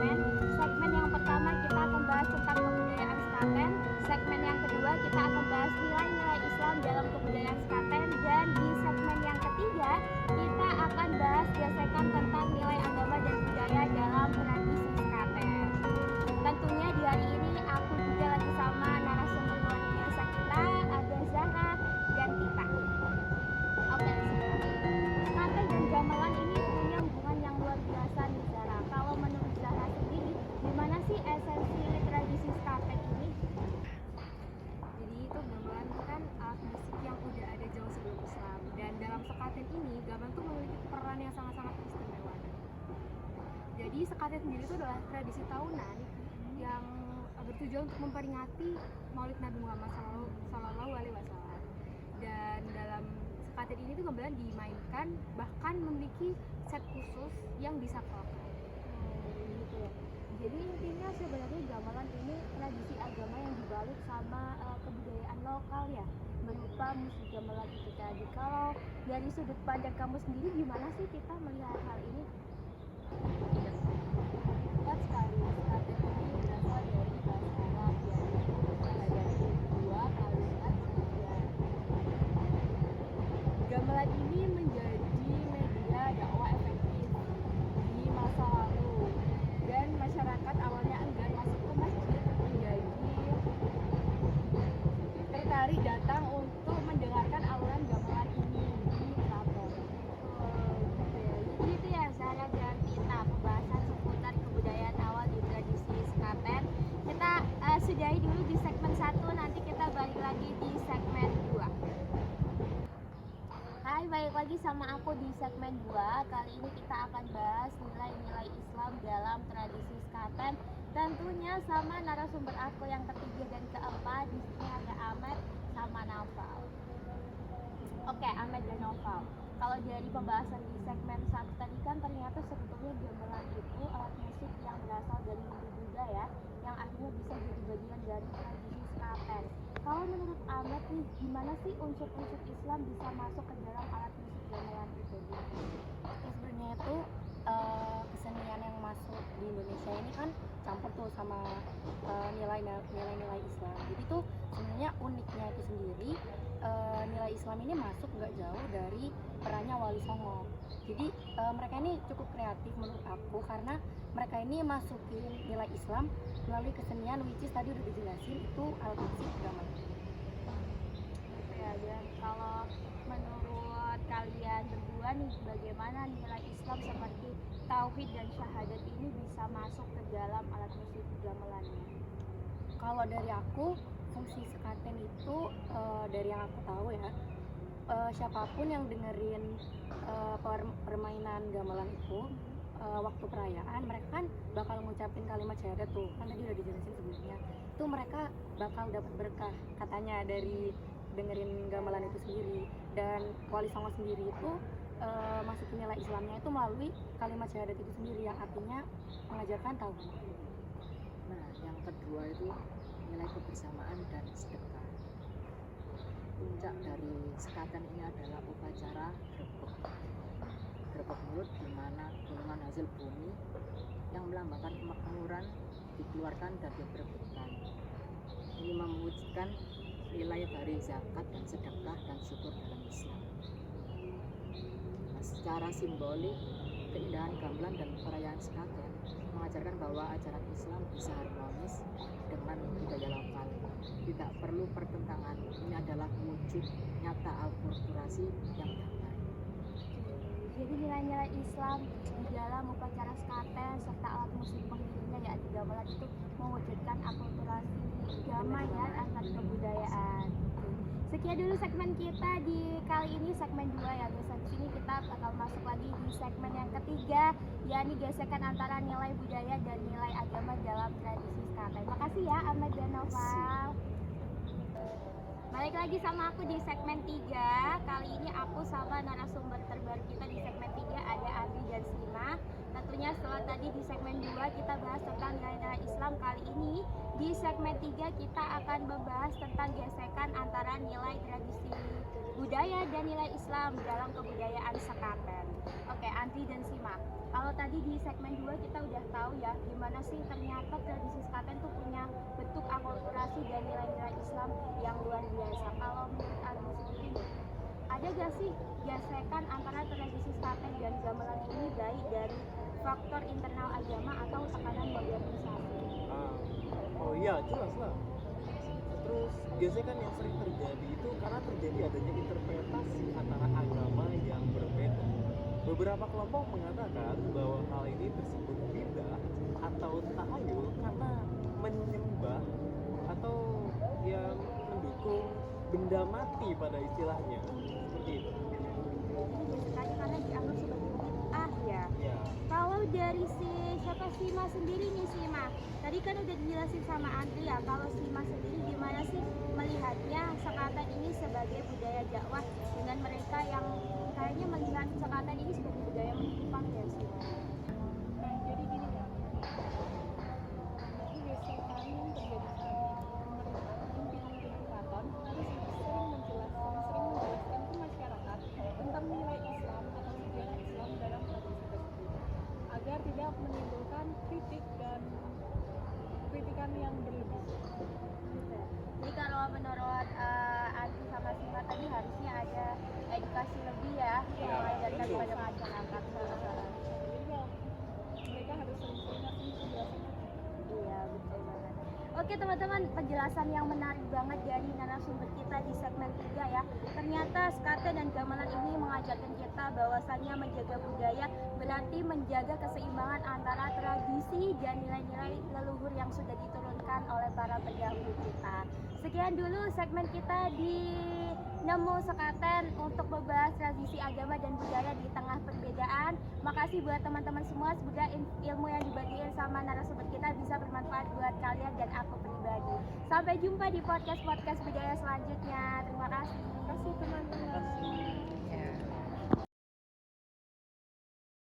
segmen. Segmen yang pertama kita akan bahas tentang kebudayaan sekaten. Segmen yang kedua kita akan bahas nilai-nilai Islam dalam kebudayaan sekaten. Dan di segmen yang ketiga kita akan bahas gesekan tentang nilai agama dan budaya dalam tradisi sekaten. Tentunya di hari ini aku juga lagi sama narasumber luar biasa kita, ada Zahra dan Tita. Oke, sekaten dan gamelan ini punya hubungan yang luar biasa nih Zahra. Kalau menurut Zahra sendiri, gimana sih esensi tradisi sekaten ini? Jadi itu gamelan kan alat musik yang udah ada jauh sebelum Islam, dan dalam sekaten ini gamelan tuh memiliki peran yang sangat-sangat istimewa. Jadi sekaten sendiri itu adalah tradisi tahunan yang bertujuan untuk memperingati Maulid Nabi Muhammad Sallallahu Alaihi Wasallam. Dan dalam sekaten ini tuh gamelan dimainkan, bahkan memiliki set khusus yang disakralkan. Gitu ya. Jadi intinya sebenarnya gamelan ini tradisi agama yang dibalut sama kebudayaan lokal ya, berupa musik gamelan itu tadi. Kalau dari sudut pandang kamu sendiri gimana sih kita melihat hal ini? Tepat sekali, sekaten ini berasal dari bahasa Arab yaitu menghadapi dua kalimat saja. Gamelan ini menjadi media dakwah efektif di masa lalu, dan masyarakat awalnya enggan masuk ke masjid menjadi tertarik datang untuk mendengarkan alunan gamelan ini di keraton. Jadi itu ya Zahra dan Tita, pembahasan seputar kebudayaan awal di tradisi sekaten. Kita sudahi dulu di segmen 1, nanti kita balik lagi di segmen 2. Hai, balik lagi sama aku di segmen 2. Kali ini kita akan bahas nilai-nilai Islam dalam tradisi sekaten. Tentunya sama narasumber aku yang ketiga dan keempat. Di sini ada Ahmed sama Naufal. Oke, Ahmed dan Naufal. Kalau dari pembahasan di segmen 1 tadi kan ternyata sebetulnya gamelan itu alat musik yang berasal dari Hindu-Buddha ya, yang akhirnya bisa jadi bagian dari tradisi sekaten. Kalau menurut Ahmed nih, gimana sih unsur-unsur Islam bisa masuk ke dalam alat musik gamelan itu? Sebenarnya itu kesenian yang masuk di Indonesia ini kan campur tuh sama nilai-nilai Islam. Jadi tuh sebenarnya uniknya itu sendiri, nilai Islam ini masuk nggak jauh dari perannya Wali Songo. Jadi mereka ini cukup kreatif menurut aku, karena mereka ini masukin nilai Islam melalui kesenian, which is tadi udah dijelasin itu alat musik gamelan. Ya, dan kalau menurut kalian berdua nih, bagaimana nilai Islam seperti tauhid dan syahadat ini bisa masuk ke dalam alat musik gamelannya? Kalau dari aku, fungsi sekaten itu dari yang aku tahu ya, siapapun yang dengerin permainan gamelan itu waktu perayaan, mereka kan bakal ngucapin kalimat syahadat tuh, kan tadi udah dijelasin sebelumnya. Itu mereka bakal dapat berkah katanya dari dengerin gamelan itu sendiri. Dan Wali Songo sendiri itu masukin nilai Islamnya itu melalui kalimat syahadat itu sendiri, yang artinya mengajarkan tauhid. Nah, yang kedua itu nilai kebersamaan dan sedekah. Puncak dari sekaten ini adalah upacara grebek mulut, di mana golongan hasil bumi yang melambangkan kemakmuran dikeluarkan dan diperebutkan. Ini mewujudkan nilai dari zakat dan sedekah dan syukur dalam Islam. Nah, secara simbolik, keindahan gamelan dan perayaan sekaten mengajarkan bahwa ajaran Islam bisa harmonis dengan budaya lokal. Tidak perlu pertentangan. Ini adalah wujud nyata akulturasi yang damai. Jadi nilai-nilai Islam di dalam upacara sekaten serta alat musik pengiringnya yakni gamelan itu mewujudkan akulturasi damai ya antar kebudayaan. Sekian dulu segmen kita di kali ini, segmen 2 ya guys. Habis ini kita bakal masuk lagi di segmen yang ketiga, yakni gesekan antara nilai budaya dan nilai agama dalam tradisi sekaten. Makasih ya Ahmad dan Noval. Balik lagi sama aku di segmen 3. Kali ini aku sama narasumber terbaru kita di segmen 3 ada Abi dan Sina. Tentunya setelah tadi di segmen 2 kita bahas tentang nilai-nilai Islam, kali ini di segmen 3 kita akan membahas tentang gesekan antara nilai tradisi budaya dan nilai Islam dalam kebudayaan sekaten. Oke, Andri dan Sima. Kalau tadi di segmen 2 kita udah tahu ya gimana sih ternyata tradisi sekaten tuh punya bentuk akulturasi dan nilai-nilai Islam yang luar biasa. Kalau menurut Andri sendiri nih, ada gak sih gesekan antara tradisi sekaten dan gamelan ini baik dari faktor internal agama atau tekanan modernisasi? Oh iya, jelas lah. Terus gesekan yang sering terjadi itu karena terjadi adanya interpretasi antara agama yang berbeda. Beberapa kelompok mengatakan bahwa hal ini tersebut bidah atau tahayul karena menyembah atau yang mendukung benda mati pada istilahnya. Seperti itu. Jadi gesekannya karena dianggap sebagai bid'ah ya. Ya. Kalau dari siapa Sima sendiri nih Sima, tadi kan udah dijelasin sama Andri ya. Kalau Sima sendiri gimana sih melihatnya sekaten ini sebagai budaya dakwah dengan mereka yang kayaknya melihat sekaten ini sebagai budaya menyimpang ya Sima? Jadi gini ya, ini gesekan yang terjadi saat ini pimpinan keraton harus sering menjelaskan ke masyarakat tentang nilai Islam atau sejarah Islam dalam tradisi tersebut agar tidak menimbulkan kritik dan kritikan yang berlebih. Jadi kalau menurut Andri sama Sima tadi harusnya ada edukasi lebih ya mengajarkan betul. kepada masyarakat. Jadi kalau mereka harus sering-sering ngasih penjelasan. Iya betul banget. Oke teman-teman, penjelasan yang menarik banget dari narasumber kita di segmen 3 ya. Ternyata sekaten dan gamelan ini mengajarkan kita bahwasannya menjaga budaya berarti menjaga keseimbangan antara tradisi dan nilai-nilai leluhur yang sudah diturunkan oleh para pendahulu kita. Sekian dulu segmen kita di Nemu Sekaten untuk membahas tradisi agama dan budaya di tengah perbedaan. Makasih buat teman-teman semua, semoga ilmu yang dibagiin sama narasumber kita bisa bermanfaat buat kalian dan aku pribadi. Sampai jumpa di podcast budaya selanjutnya. Terima kasih. Terima kasih teman-teman.